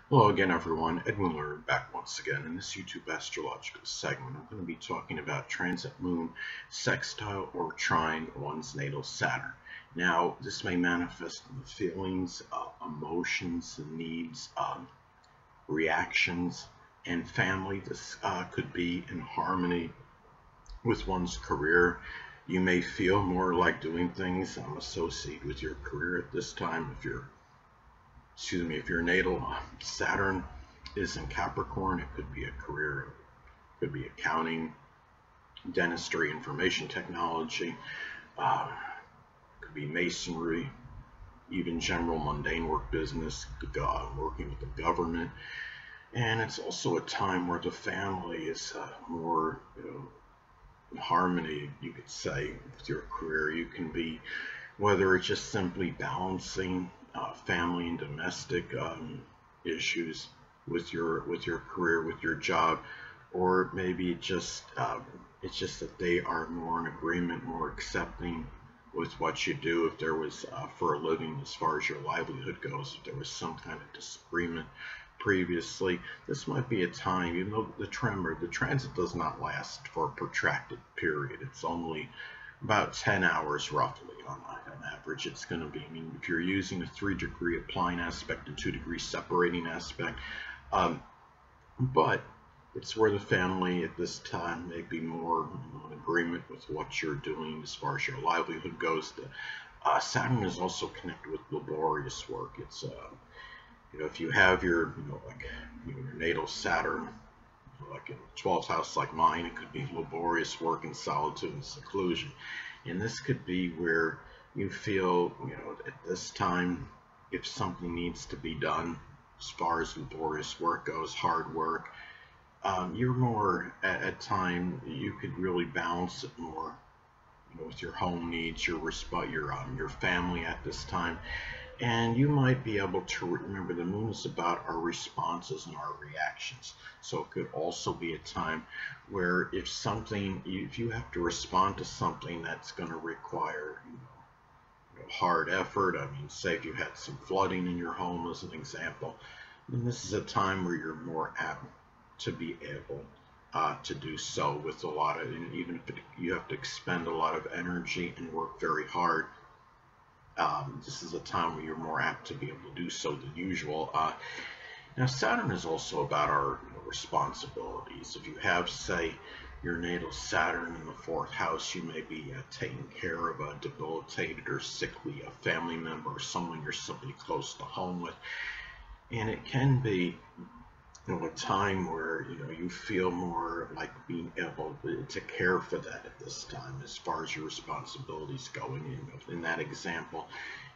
Hello again, everyone. Edwin Learnard back once again. In this YouTube astrological segment, I'm going to be talking about transit moon, sextile, or trine one's natal Saturn. Now, this may manifest in the feelings, emotions, needs, reactions, and family. This could be in harmony with one's career. You may feel more like doing things associated with your career at this time if your natal Saturn is in Capricorn. It could be a career, it could be accounting, dentistry, information technology, uh, it could be masonry, even general mundane work, business, working with the government. And it's also a time where the family is more, in harmony, you could say, with your career. You can be, whether it's just simply balancing family and domestic issues with your career, with your job, or maybe it's just that they are more in agreement, more accepting with what you do. If there was for a living, as far as your livelihood goes, if there was some kind of disagreement previously, this might be a time, even though the transit does not last for a protracted period. It's only about 10 hours roughly on average. It's going to be, I mean, if you're using a 3-degree applying aspect and 2-degree separating aspect, um, but it's where the family at this time may be more in agreement with what you're doing as far as your livelihood goes. Saturn is also connected with laborious work. It's if you have your your natal Saturn like in the 12th house like mine, it could be laborious work in solitude and seclusion. And this could be where you feel, at this time, if something needs to be done as far as laborious work goes, hard work, you're more at time, you could really balance it more, with your home needs, your family at this time. And you might be able to remember the moon is about our responses and our reactions. So it could also be a time where if you have to respond to something that's going to require hard effort. I mean, say if you had some flooding in your home as an example, then this is a time where you're more apt to be able to do so with a lot of, even if you have to expend a lot of energy and work very hard. This is a time where you're more apt to be able to do so than usual. Now, Saturn is also about our responsibilities. If you have, say, your natal Saturn in the 4th house, you may be taking care of a debilitated or sickly family member or someone you're simply close to home with. And it can be a time where you feel more like being able to care for that at this time as far as your responsibilities going. In that example,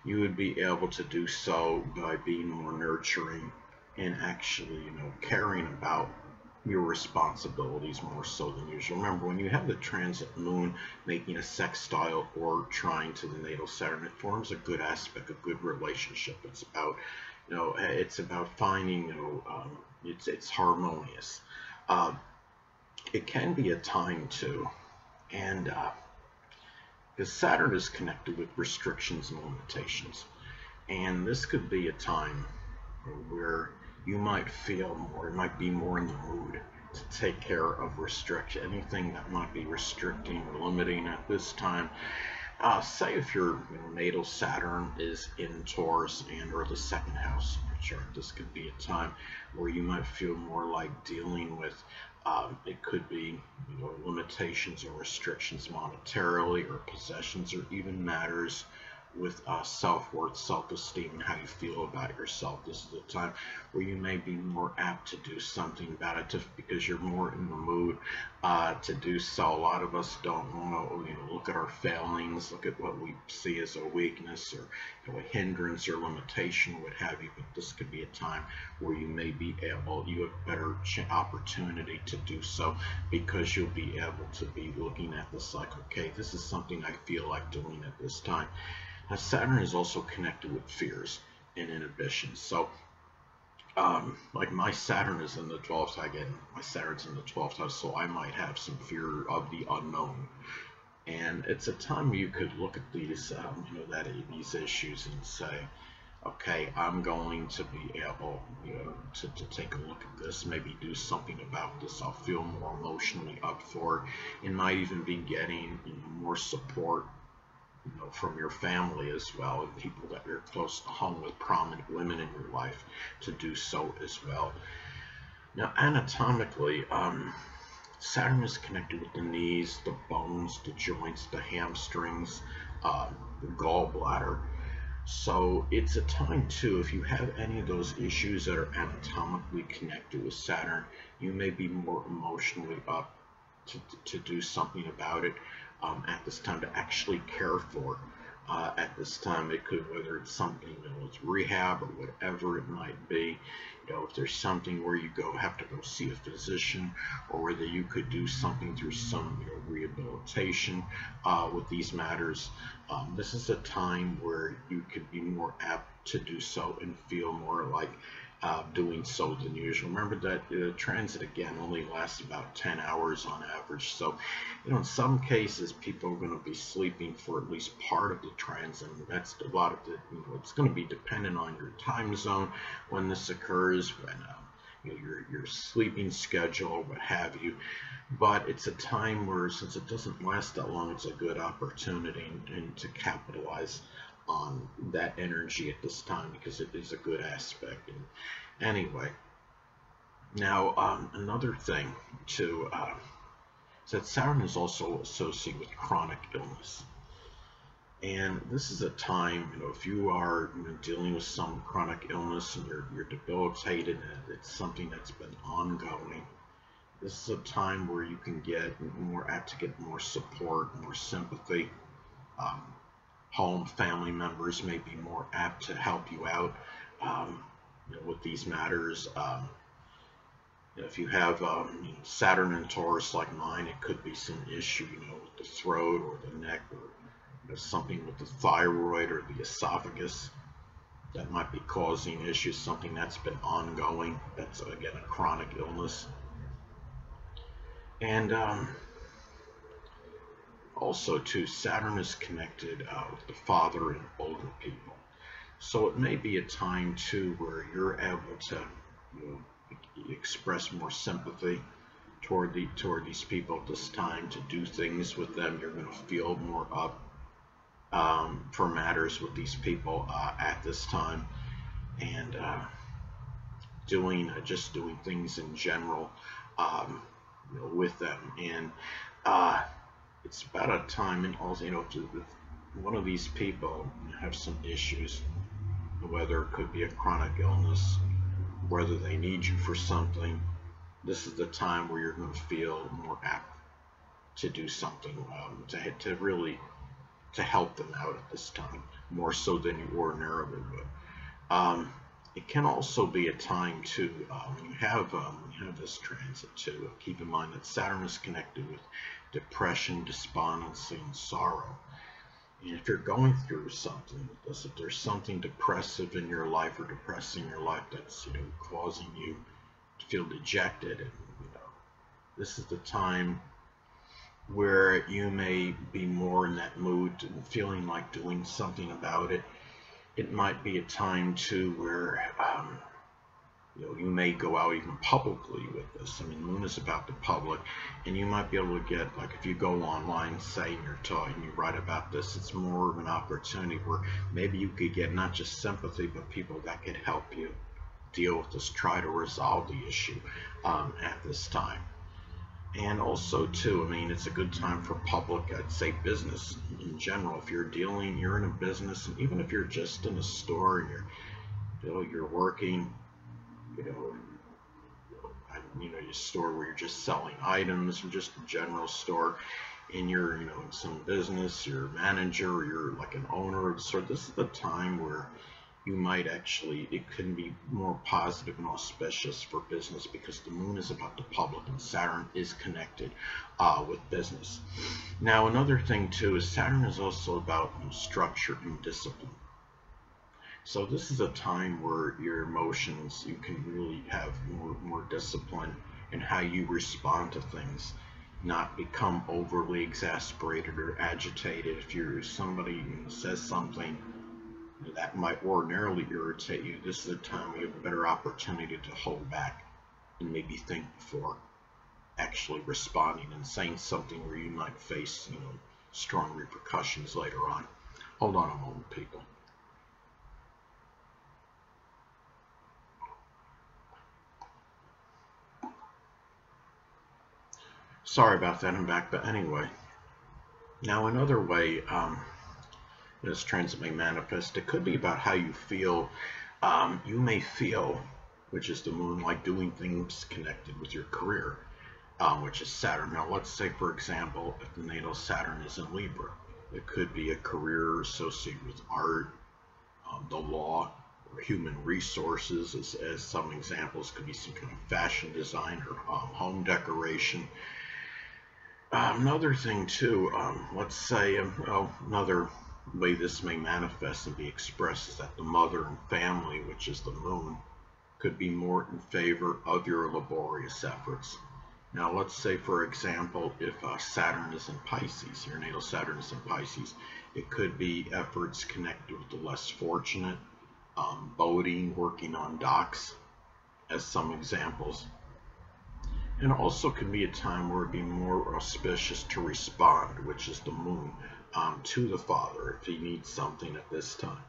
you would be able to do so by being more nurturing and actually caring about your responsibilities more so than usual. Remember, when you have the transit moon making a sextile or trine to the natal Saturn, it forms a good aspect, a good relationship. It's about it's about finding it's harmonious. Uh, it can be a time too, and because Saturn is connected with restrictions and limitations, and this could be a time where you might feel more, it might be more in the mood to take care of restriction, anything that might be restricting or limiting at this time. Say if your natal Saturn is in Taurus and or the 2nd house in your chart, this could be a time where you might feel more like dealing with, it could be limitations or restrictions monetarily or possessions or even matters with self-worth, self-esteem, and how you feel about yourself. This is a time where you may be more apt to do something about it because you're more in the mood to do so. A lot of us don't want to look at our failings, look at what we see as a weakness or a hindrance or limitation, what have you. But this could be a time where you may be able, you have better opportunity to do so because you'll be able to be looking at this like, okay, this is something I feel like doing at this time. Now, Saturn is also connected with fears and inhibitions. So, like my Saturn is in the 12th, my Saturn's in the 12th house, so I might have some fear of the unknown. And it's a time you could look at these, these issues and say, okay, I'm going to be able, to take a look at this, maybe do something about this. I'll feel more emotionally up for it. It might even be getting, more support, from your family as well, and people that you're close to home with, prominent women in your life, to do so as well. Now, anatomically, Saturn is connected with the knees, the bones, the joints, the hamstrings, the gallbladder. So it's a time too, if you have any of those issues that are anatomically connected with Saturn, you may be more emotionally up to do something about it at this time, to actually care for. At this time, it could, whether it's something, it's rehab or whatever it might be, if there's something where you have to go see a physician, or whether you could do something through some, rehabilitation with these matters. This is a time where you could be more apt to do so and feel more like doing so than usual. Remember that transit, again, only lasts about 10 hours on average. So, in some cases, people are going to be sleeping for at least part of the transit. And that's a lot of the, it's going to be dependent on your time zone when this occurs, when your sleeping schedule, what have you. But it's a time where, since it doesn't last that long, it's a good opportunity and to capitalize on that energy at this time, because it is a good aspect. And anyway, now another thing too is that Saturn is also associated with chronic illness. And this is a time, if you are dealing with some chronic illness and you're debilitated, and it's something that's been ongoing, this is a time where you can get more apt to get more support, more sympathy. Home family members may be more apt to help you out with these matters. If you have Saturn and Taurus like mine, it could be some issue, with the throat or the neck, or something with the thyroid or the esophagus that might be causing issues, something that's been ongoing. That's, again, a chronic illness. And also, too, Saturn is connected with the father and older people. So it may be a time, too, where you're able to express more sympathy toward these people at this time, to do things with them. You're going to feel more up for matters with these people at this time, and just doing things in general with them. And it's about a time, and also, if one of these people have some issues, whether it could be a chronic illness, whether they need you for something, this is the time where you're going to feel more apt to do something, to really help them out at this time, more so than you ordinarily would. It can also be a time too, when you have this transit too, keep in mind that Saturn is connected with depression, despondency, and sorrow. And if you're going through something with this, if there's something depressive in your life or depressing your life that's causing you to feel dejected, and this is the time where you may be more in that mood and feeling like doing something about it. It might be a time too where you may go out even publicly with this. I mean, Moon is about the public, and you might be able to get, like, if you go online, say, and you're talking, you write about this, it's more of an opportunity where maybe you could get not just sympathy, but people that could help you deal with this, try to resolve the issue at this time. And also too, I mean, it's a good time for public, I'd say business in general. If you're in a business, and even if you're just in a store and you're working, your store where you're just selling items, or just a general store, and you're in some business, you're a manager, or you're like an owner of the store, this is the time where you might actually, it can be more positive and auspicious for business, because the Moon is about the public and Saturn is connected with business. Now, another thing too is Saturn is also about structure and discipline. So this is a time where your emotions, you can really have more discipline in how you respond to things, not become overly exasperated or agitated. If somebody says something that might ordinarily irritate you. This is a time you have a better opportunity to hold back and maybe think before actually responding and saying something where you might face, strong repercussions later on. Hold on a moment, people. Sorry about that, I'm back. But anyway, now another way this transit may manifest, it could be about how you feel. You may feel, which is the moon, like doing things connected with your career, which is Saturn. Now let's say, for example, if the natal Saturn is in Libra, it could be a career associated with art, the law, or human resources, as some examples. Could be some kind of fashion design or home decoration. Another thing too, let's say another way this may manifest and be expressed is that the mother and family, which is the moon, could be more in favor of your laborious efforts. Now let's say, for example, if Saturn is in Pisces, your natal Saturn is in Pisces, it could be efforts connected with the less fortunate, boating, working on docks, as some examples. And also can be a time where it'd be more auspicious to respond, which is the moon, to the father if he needs something at this time.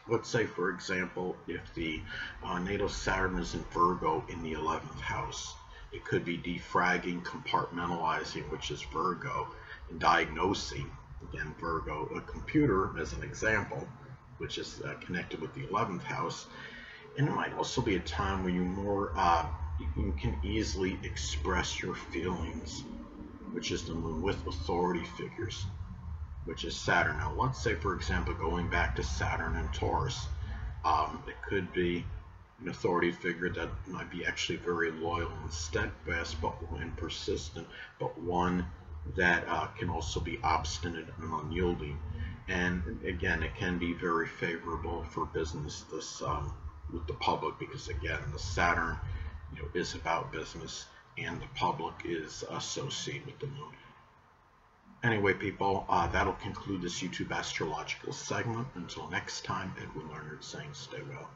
Let's say, for example, if the natal Saturn is in Virgo in the 11th house, it could be defragging, compartmentalizing, which is Virgo, and diagnosing, again Virgo, a computer as an example, which is connected with the 11th house. And it might also be a time when you can easily express your feelings, which is the moon, with authority figures, which is Saturn. Now let's say, for example, going back to Saturn and Taurus, it could be an authority figure that might be actually very loyal and steadfast and persistent, but one that can also be obstinate and unyielding. And again, it can be very favorable for business with the public, because again, the Saturn is about business, and the public is associated with the moon. Anyway, people, that'll conclude this YouTube astrological segment. Until next time, Edwin Learnard saying stay well.